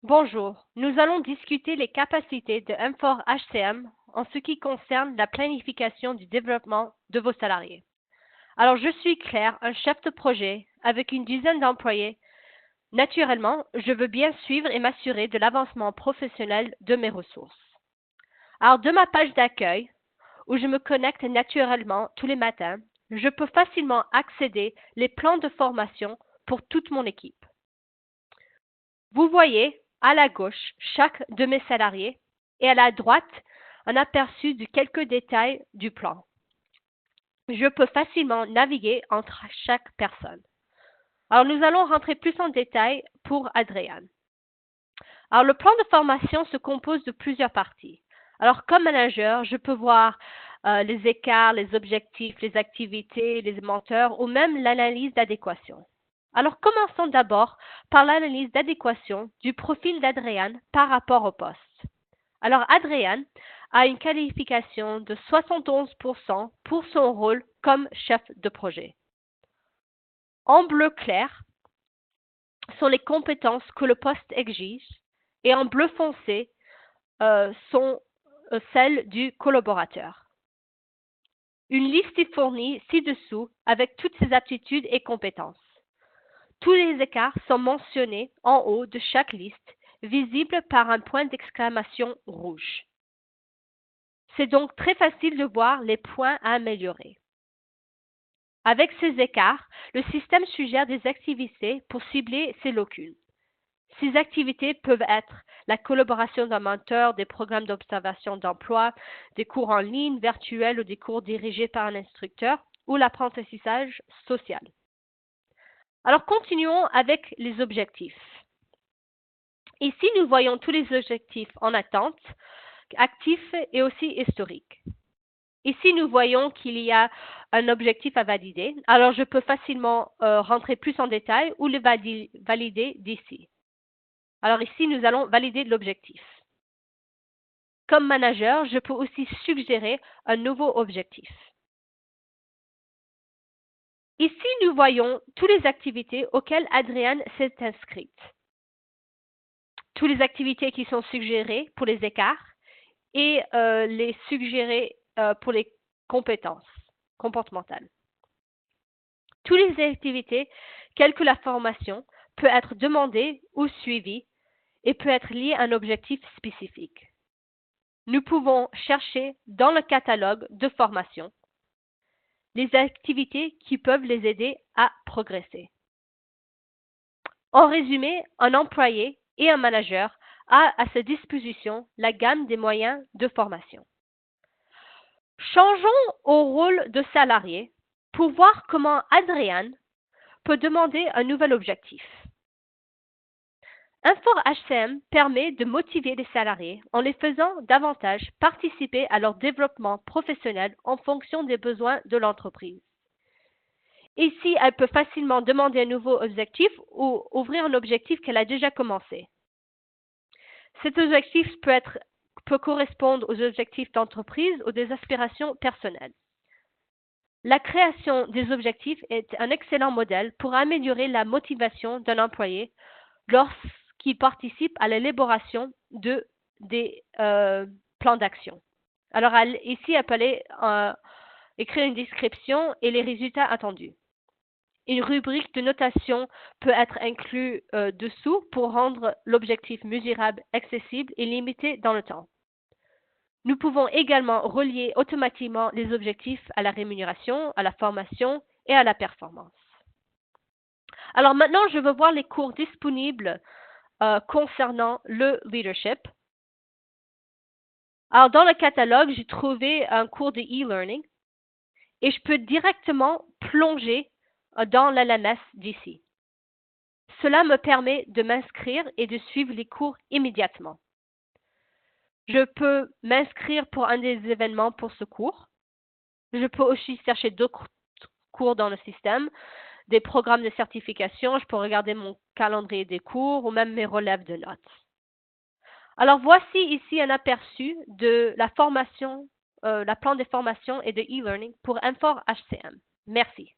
Bonjour, nous allons discuter les capacités de M4 HCM en ce qui concerne la planification du développement de vos salariés. Alors, je suis Claire, un chef de projet avec une dizaine d'employés. Naturellement, je veux bien suivre et m'assurer de l'avancement professionnel de mes ressources. Alors, de ma page d'accueil, où je me connecte naturellement tous les matins, je peux facilement accéder les plans de formation pour toute mon équipe. Vous voyez à la gauche chaque de mes salariés et à la droite un aperçu de quelques détails du plan. Je peux facilement naviguer entre chaque personne. Alors, nous allons rentrer plus en détail pour Adrian. Alors, le plan de formation se compose de plusieurs parties. Alors, comme manager, je peux voir les écarts, les objectifs, les activités, les menteurs ou même l'analyse d'adéquation. Alors, commençons d'abord par l'analyse d'adéquation du profil d'Adrian par rapport au poste. Alors, Adrian a une qualification de 71% pour son rôle comme chef de projet. En bleu clair sont les compétences que le poste exige et en bleu foncé sont celles du collaborateur. Une liste est fournie ci-dessous avec toutes ses aptitudes et compétences. Tous les écarts sont mentionnés en haut de chaque liste, visibles par un point d'exclamation rouge. C'est donc très facile de voir les points à améliorer. Avec ces écarts, le système suggère des activités pour cibler ces lacunes. Ces activités peuvent être la collaboration d'un mentor, des programmes d'observation d'emploi, des cours en ligne, virtuels ou des cours dirigés par un instructeur, ou l'apprentissage social. Alors, continuons avec les objectifs. Ici, nous voyons tous les objectifs en attente, actifs et aussi historiques. Ici, nous voyons qu'il y a un objectif à valider. Alors, je peux facilement rentrer plus en détail ou le valider d'ici. Alors ici, nous allons valider l'objectif. Comme manager, je peux aussi suggérer un nouveau objectif. Ici, nous voyons toutes les activités auxquelles Adrienne s'est inscrite. Toutes les activités qui sont suggérées pour les écarts et les suggérées pour les compétences comportementales. Toutes les activités, quelle que la formation, peut être demandée ou suivie et peut être liée à un objectif spécifique. Nous pouvons chercher dans le catalogue de formation les activités qui peuvent les aider à progresser. En résumé, un employé et un manager a à sa disposition la gamme des moyens de formation. Changeons au rôle de salarié pour voir comment Adrian peut demander un nouvel objectif. M4 HCM permet de motiver les salariés en les faisant davantage participer à leur développement professionnel en fonction des besoins de l'entreprise. Ici, elle peut facilement demander un nouveau objectif ou ouvrir un objectif qu'elle a déjà commencé. Cet objectif peut correspondre aux objectifs d'entreprise ou des aspirations personnelles. La création des objectifs est un excellent modèle pour améliorer la motivation d'un employé lorsqu'il participe à l'élaboration des plans d'action. Alors ici, elle peut aller écrire une description et les résultats attendus. Une rubrique de notation peut être inclue dessous pour rendre l'objectif mesurable, accessible et limité dans le temps. Nous pouvons également relier automatiquement les objectifs à la rémunération, à la formation et à la performance. Alors maintenant, je veux voir les cours disponibles concernant le leadership. Alors dans le catalogue, j'ai trouvé un cours de e-learning et je peux directement plonger dans l'LMS d'ici. Cela me permet de m'inscrire et de suivre les cours immédiatement. Je peux m'inscrire pour un des événements pour ce cours. Je peux aussi chercher d'autres cours dans le système, des programmes de certification. Je peux regarder mon calendrier des cours ou même mes relèves de notes. Alors voici ici un aperçu de la formation, la plan de formation et de e-learning pour M4 HCM. Merci.